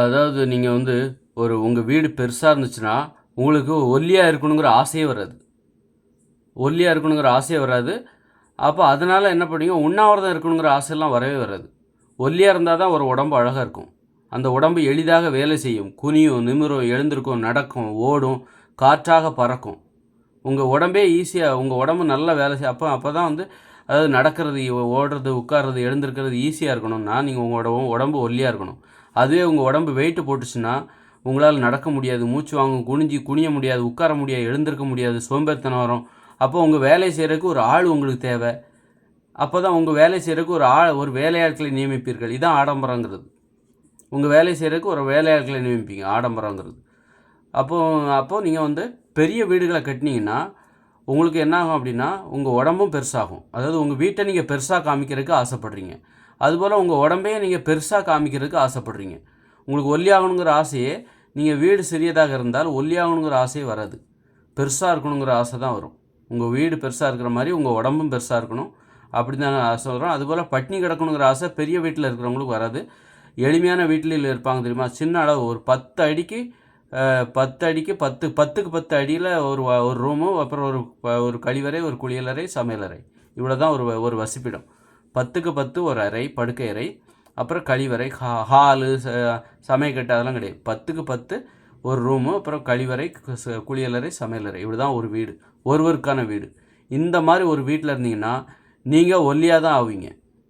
அதாவது நீங்கள் வந்து உங்கள் வீடு பெருசாக இருந்துச்சுன்னா உங்களுக்கு ஒல்லியாக இருக்கணுங்கிற ஆசையே வராது. ஒல்லியாக இருக்கணுங்கிற ஆசையே வராது. அப்போ அதனால் என்ன பண்ணுவீங்க, உண்ணாவிரதம் இருக்கணுங்கிற ஆசையெல்லாம் வரவே வராது. ஒல்லியாக இருந்தால் தான் ஒரு உடம்பு அழகாக இருக்கும். அந்த உடம்பு எளிதாக வேலை செய்யும், குனியும், நிமிரும், எழுந்திருக்கும், நடக்கும், ஓடும், காற்றாக பறக்கும். உங்கள் உடம்பே ஈஸியாக, உங்கள் உடம்பு நல்ல வேலை செய்யும். அப்போ தான் வந்து அதாவது நடக்கிறது, ஓடுறது, உட்கார்றது, எழுந்திருக்கிறது ஈஸியாக இருக்கணும்னா நீங்கள் உங்களோட உடம்பு ஒல்லியாக இருக்கணும். அதுவே உங்கள் உடம்பு வெயிட்டு போட்டுச்சுன்னா உங்களால் நடக்க முடியாது, மூச்சு வாங்கும், குனிய முடியாது, உட்கார முடியாது, எழுந்திருக்க முடியாது, சோம்பேறித்தனம் வரும். அப்போ உங்கள் வேலை செய்கிறதுக்கு ஒரு ஆள் உங்களுக்கு தேவை. அப்போ தான் உங்கள் வேலை செய்கிறதுக்கு ஒரு வேலையாட்களை நியமிப்பீர்கள். இதுதான் ஆடம்பரங்கிறது. உங்கள் வேலை செய்கிறதுக்கு ஒரு வேலையாட்களை நியமிப்பீங்க, ஆடம்பரங்கிறது. அப்போது நீங்கள் வந்து பெரிய வீடுகளை கட்டினீங்கன்னா உங்களுக்கு என்ன ஆகும் அப்படின்னா, உங்கள் உடம்பும் பெருசாகும். அதாவது உங்கள் வீட்டை நீங்கள் பெருசாக காமிக்கிறதுக்கு ஆசைப்படுறீங்க. அதுபோல் உங்கள் உடம்பையே நீங்கள் பெருசாக காமிக்கிறதுக்கு ஆசைப்படுறீங்க. உங்களுக்கு ஒல்லியாகணுங்கிற ஆசையே, நீங்கள் வீடு சிறியதாக இருந்தால் ஒல்லியாகணுங்கிற ஆசையே வராது. பெருசாக இருக்கணுங்கிற ஆசை தான் வரும். உங்கள் வீடு பெருசாக இருக்கிற மாதிரி உங்கள் உடம்பும் பெருசாக இருக்கணும், அப்படி தான் ஆசை வரும். அதுபோல் பட்டினி கிடக்கணுங்கிற ஆசை பெரிய வீட்டில் இருக்கிறவங்களுக்கு வராது. எளிமையான வீட்டில் இருப்பாங்க தெரியுமா, சின்ன அளவு ஒரு 10 அடிக்கு 10 அடியில் ஒரு ரூமு, அப்புறம் ஒரு கழிவறை, ஒரு குளியலறை, சமையலறை, இவ்வளோ தான் ஒரு வசிப்பிடம். 10க்கு 10 ஒரு அறை, படுக்கை அறை, அப்புறம் கழிவறை, ஹாலு, சமையக்கட்டு, அதெல்லாம் கிடையாது. 10க்கு 10 ஒரு ரூமு, அப்புறம் கழிவறை, குளியலறை, சமையலறை, இப்படி தான் ஒரு வீடு, ஒருவருக்கான வீடு. இந்த மாதிரி ஒரு வீட்டில் இருந்தீங்கன்னா நீங்கள் ஒல்லியாக தான் ஆவீங்க.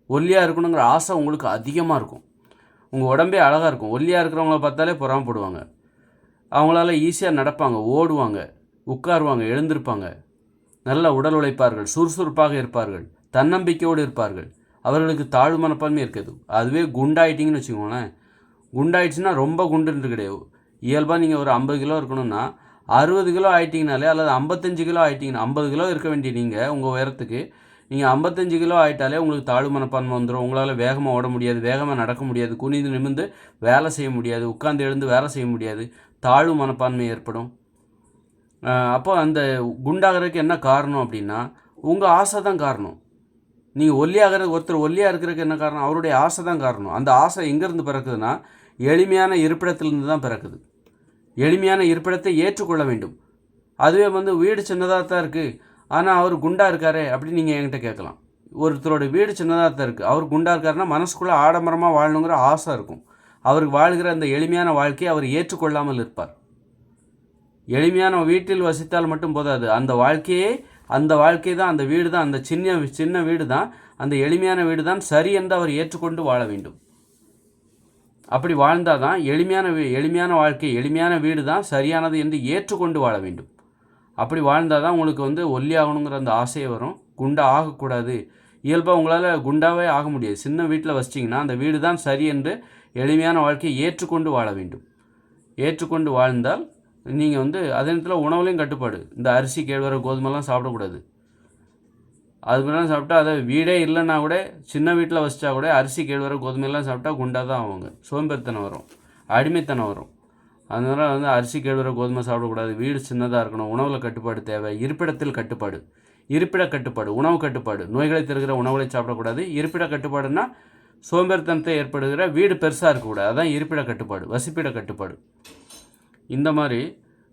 ஒல்லியாக இருக்கணுங்கிற ஆசை உங்களுக்கு அதிகமாக இருக்கும். உங்கள் உடம்பே அழகாக இருக்கும். ஒல்லியாக இருக்கிறவங்கள பார்த்தாலே பொறாமப்படுவாங்க. அவங்களால ஈஸியாக நடப்பாங்க, ஓடுவாங்க, உட்காருவாங்க, எழுந்திருப்பாங்க, நல்ல உடல் உழைப்பார்கள், சுறுசுறுப்பாக இருப்பார்கள், தன்னம்பிக்கையோடு இருப்பார்கள். அவர்களுக்கு தாழ்வு மனப்பான்மை இருக்குது. அதுவே குண்டாயிட்டிங்கன்னு வச்சுக்கோங்களேன், குண்டாயிடுச்சுன்னா ரொம்ப குண்டுன்னு கிடையாது. இயல்பாக நீங்கள் ஒரு 50 கிலோ இருக்கணும்னா 60 கிலோ ஆகிட்டிங்கனாலே, அல்லது 55 கிலோ ஆகிட்டிங்கன்னா, 50 கிலோ இருக்க வேண்டிய நீங்கள் உங்கள் உயரத்துக்கு நீங்கள் 55 கிலோ ஆகிட்டாலே உங்களுக்கு தாழ்வு மனப்பான்மை வந்துடும். உங்களால் வேகமாக ஓட முடியாது, வேகமாக நடக்க முடியாது, குனிந்து நிமிர்ந்து வேலை செய்ய முடியாது, உட்கார்ந்து எழுந்து வேலை செய்ய முடியாது, தாழ்வு மனப்பான்மை ஏற்படும். அப்போ அந்த குண்டாகிறதுக்கு என்ன காரணம் அப்படின்னா உங்கள் ஆசை தான் காரணம். நீங்கள் ஒருத்தர் ஒல்லியாக இருக்கிறதுக்கு என்ன காரணம், அவருடைய ஆசை தான் காரணம். அந்த ஆசை எங்கேருந்து பிறக்குதுன்னா எளிமையான இருப்பிடத்திலிருந்து தான் பிறக்குது. எளிமையான இருப்பிடத்தை ஏற்றுக்கொள்ள வேண்டும். அதுவே வந்து வீடு சின்னதாக தான் இருக்குது, ஆனால் அவர் குண்டாக இருக்காரே அப்படின்னு நீங்கள் என்கிட்ட கேட்கலாம். ஒருத்தரோட வீடு சின்னதாக தான் இருக்குது, அவர் குண்டாக இருக்காருன்னா மனசுக்குள்ளே ஆடம்பரமாக வாழணுங்கிற ஆசை இருக்கும். அவருக்கு வாழ்கிற அந்த எளிமையான வாழ்க்கையை அவர் ஏற்றுக்கொள்ளாமல் இருப்பார். எளிமையான வீட்டில் வசித்தால் மட்டும் போதாது, அந்த வாழ்க்கை தான், அந்த வீடு தான், அந்த சின்ன வீடு தான், அந்த எளிமையான வீடு தான் சரி என்று அவர் ஏற்றுக்கொண்டு வாழ வேண்டும். அப்படி வாழ்ந்தால் தான் எளிமையான வாழ்க்கை, எளிமையான வீடு தான் சரியானது என்று ஏற்றுக்கொண்டு வாழ வேண்டும். அப்படி வாழ்ந்தால் தான் உங்களுக்கு வந்து ஒல்லியாகணுங்கிற அந்த ஆசையை வரும். குண்டா ஆகக்கூடாது. இயல்பாக உங்களால் குண்டாவே ஆக முடியாது. சின்ன வீட்டில் வச்சிட்டிங்கன்னா அந்த வீடு தான் சரி என்று எளிமையான வாழ்க்கையை ஏற்றுக்கொண்டு வாழ வேண்டும். ஏற்றுக்கொண்டு வாழ்ந்தால் நீங்கள் வந்து அதே நேரத்தில் உணவுலையும் கட்டுப்பாடு. இந்த அரிசி, கேழ்வரகு, கோதுமைலாம் சாப்பிடக்கூடாது. அது மாதிரிலாம் சாப்பிட்டா, அதை வீடே இல்லைன்னா கூட சின்ன வீட்டில் வசித்தா கூட அரிசி, கேழ்வரகு, கோதுமையெல்லாம் சாப்பிட்டா குண்டாக தான் ஆவாங்க. சோம்பேறித்தனம் வரும், அடிமைத்தனம் வரும். அதனால் வந்து அரிசி, கேழ்வரகு, கோதுமை சாப்பிடக்கூடாது. வீடு சின்னதாக இருக்கணும். உணவில் கட்டுப்பாடு தேவை. இருப்பிடத்தில் கட்டுப்பாடு, இருப்பிட கட்டுப்பாடு, உணவு கட்டுப்பாடு. நோய்களை தருகிற உணவுகளை சாப்பிடக்கூடாது. இருப்பிட கட்டுப்பாடுன்னா சோம்பேறித்தனத்தை ஏற்படுகிற வீடு பெருசாக இருக்கக்கூடாது. அதுதான் இருப்பிட கட்டுப்பாடு, வசிப்பிட கட்டுப்பாடு. இந்த மாதிரி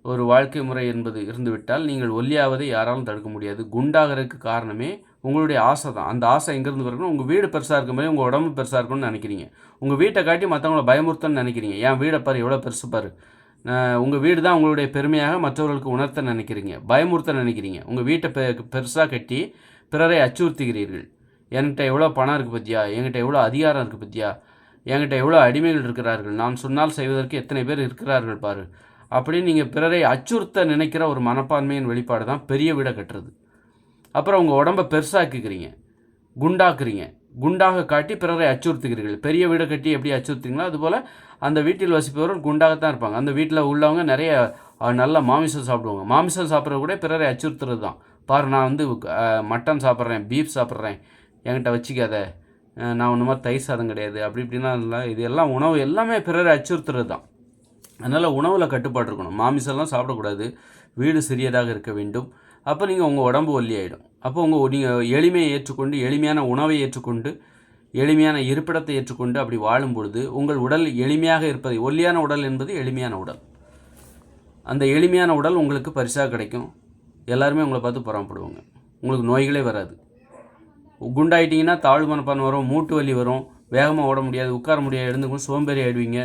ஒரு வாழ்க்கை முறை என்பது இருந்துவிட்டால் நீங்கள் ஒல்லியாவதை யாராலும் தடுக்க முடியாது. குண்டாகிறதுக்கு காரணமே உங்களுடைய ஆசை தான். அந்த ஆசை எங்கேருந்து வரணும், உங்கள் வீடு பெருசாக இருக்க மாதிரி உங்கள் உடம்பு பெருசாக இருக்கணும்னு நினைக்கிறீங்க. உங்கள் வீட்டை காட்டி மற்றவங்கள பயமுறுத்தன்னு நினைக்கிறீங்க. என் வீடை பாரு, எவ்வளோ பெருசு பாரு. உங்கள் வீடு தான் உங்களுடைய பெருமையாக மற்றவர்களுக்கு உணர்த்த நினைக்கிறீங்க, பயமுறுத்த நினைக்கிறீங்க. உங்கள் வீட்டை பெருசாக கட்டி பிறரை அச்சுறுத்துகிறீர்கள். என்கிட்ட எவ்வளோ பணம் இருக்குது பற்றியா, என்கிட்ட எவ்வளோ அதிகாரம் இருக்குது பற்றியா, என்கிட்ட எவ்வளோ அடிமைகள் இருக்கிறார்கள், நான் சொன்னால் செய்வதற்கு எத்தனை பேர் இருக்கிறார்கள் பாரு அப்படின்னு நீங்கள் பிறரை அச்சுறுத்த நினைக்கிற ஒரு மனப்பான்மையின் வெளிப்பாடு தான் பெரிய வீடை கட்டுறது. அப்புறம் உங்கள் உடம்பை பெருசாக்குக்கிறீங்க, குண்டாக்குறீங்க, குண்டாக காட்டி பிறரை அச்சுறுத்துகிறீர்கள். பெரிய வீடை கட்டி எப்படி அச்சுறுத்துறீங்களோ அதுபோல் அந்த வீட்டில் வசிப்பவர்கள் குண்டாகத்தான் இருப்பாங்க. அந்த வீட்டில் உள்ளவங்க நிறைய நல்ல மாமிசம் சாப்பிடுவாங்க. மாமிசம் சாப்பிட்றது கூட பிறரை அச்சுறுத்துறது தான். பாரு, நான் வந்து மட்டன் சாப்பிட்றேன், பீஃப் சாப்பிட்றேன், என்கிட்ட வச்சுக்காத, நான் ஒன்று மாதிரி தயிர் சாதம் கிடையாது, அப்படி இப்படின்னா இல்லை. இது எல்லாம் உணவு எல்லாமே பிறரை அச்சுறுத்துறது தான். அதனால் உணவில் கட்டுப்பாடு இருக்கணும். மாமிசம்லாம் சாப்பிடக்கூடாது. வீடு சிறியதாக இருக்க வேண்டும். அப்போ நீங்கள் உங்கள் உடம்பு ஒல்லி ஆகிடும். அப்போ நீங்கள் எளிமையை ஏற்றுக்கொண்டு, எளிமையான உணவை ஏற்றுக்கொண்டு, எளிமையான இருப்பிடத்தை ஏற்றுக்கொண்டு அப்படி வாழும் பொழுது உங்கள் உடல் எளிமையாக இருப்பதை, ஒல்லியான உடல் என்பது எளிமையான உடல், அந்த எளிமையான உடல் உங்களுக்கு பரிசாக கிடைக்கும். எல்லாருமே உங்களை பார்த்து பொறாமப்படுவாங்க. உங்களுக்கு நோய்களே வராது. குண்டாயிட்டிங்கன்னா தாழ்வு மனப்பான்மை வரும், மூட்டு வலி வரும், வேகமாக ஓட முடியாது, உட்கார முடியாது, எழுந்துக்கும் சோம்பேறி ஆகிடுவீங்க.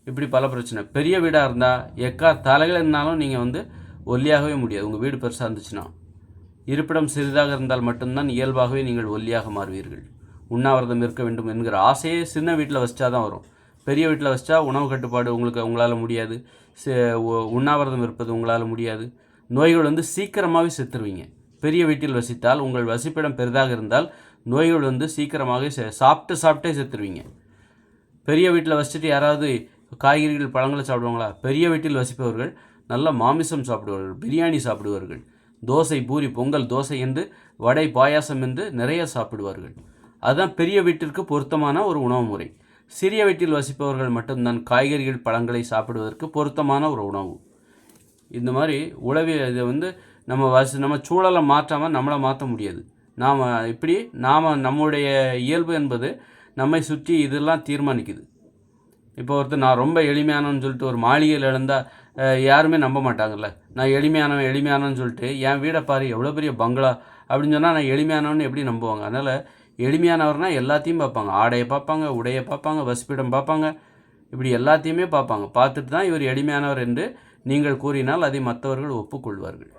இப்படி பல பிரச்சனை. பெரிய வீடாக இருந்தால் தலைகள் இருந்தாலும் நீங்கள் ஒல்லியாகவே முடியாது. உங்கள் வீடு பெருசாக இருந்துச்சுன்னா இருப்பிடம் சிறிதாக இருந்தால் மட்டும்தான் இயல்பாகவே நீங்கள் ஒல்லியாக மாறுவீர்கள். உண்ணாவிரதம் இருக்க வேண்டும் என்கிற ஆசையே சின்ன வீட்டில் வச்சா தான் வரும். பெரிய வீட்டில் வச்சா உணவு கட்டுப்பாடு உங்களால் முடியாது, உண்ணாவிரதம் இருப்பது உங்களால் முடியாது. நோய்கள் சீக்கிரமாகவே செத்துருவீங்க. பெரிய வீட்டில் வசித்தால் உங்கள் வசிப்பிடம் பெரிதாக இருந்தால் நோய்கள் சீக்கிரமாக சாப்பிட்டே செத்துருவீங்க. பெரிய வீட்டில் வசிச்சுட்டு யாராவது காய்கறிகள் பழங்களை சாப்பிடுவாங்களா? பெரிய வீட்டில் வசிப்பவர்கள் நல்ல மாமிசம் சாப்பிடுவார்கள், பிரியாணி சாப்பிடுவார்கள், தோசை, பூரி, பொங்கல், தோசை என்று வடை, பாயாசம் என்று நிறைய சாப்பிடுவார்கள். அதுதான் பெரிய வீட்டிற்கு பொருத்தமான ஒரு உணவு முறை. சிறிய வீட்டில் வசிப்பவர்கள் மட்டும்தான் காய்கறிகள் பழங்களை சாப்பிடுவதற்கு பொருத்தமான ஒரு உணவு. இந்த மாதிரி இதை நம்ம சூழலை மாற்றாமல் நம்மளை மாற்ற முடியாது. நம்முடைய இயல்பு என்பது நம்மை சுற்றி இதெல்லாம் தீர்மானிக்குது. இப்போ ஒருத்தர் நான் ரொம்ப எளிமையானன்னு சொல்லிட்டு ஒரு மாளிகையில் இழந்தால் யாருமே நம்ப மாட்டாங்கல்ல. நான் எளிமையானன்னு சொல்லிட்டு என் வீடை பாரு எவ்வளோ பெரிய பங்களா அப்படின்னு சொன்னால் நான் எளிமையானவன்னு எப்படி நம்புவாங்க? அதனால் எளிமையானவர்னால் எல்லாத்தையும் பார்ப்பாங்க. ஆடையை பார்ப்பாங்க, உடையை பார்ப்பாங்க, வசிப்பிடம் பார்ப்பாங்க, இப்படி எல்லாத்தையுமே பார்ப்பாங்க. பார்த்துட்டு தான் இவர் எளிமையானவர் என்று நீங்கள் கூறினால் அதை மற்றவர்கள் ஒப்புக்கொள்வார்கள்.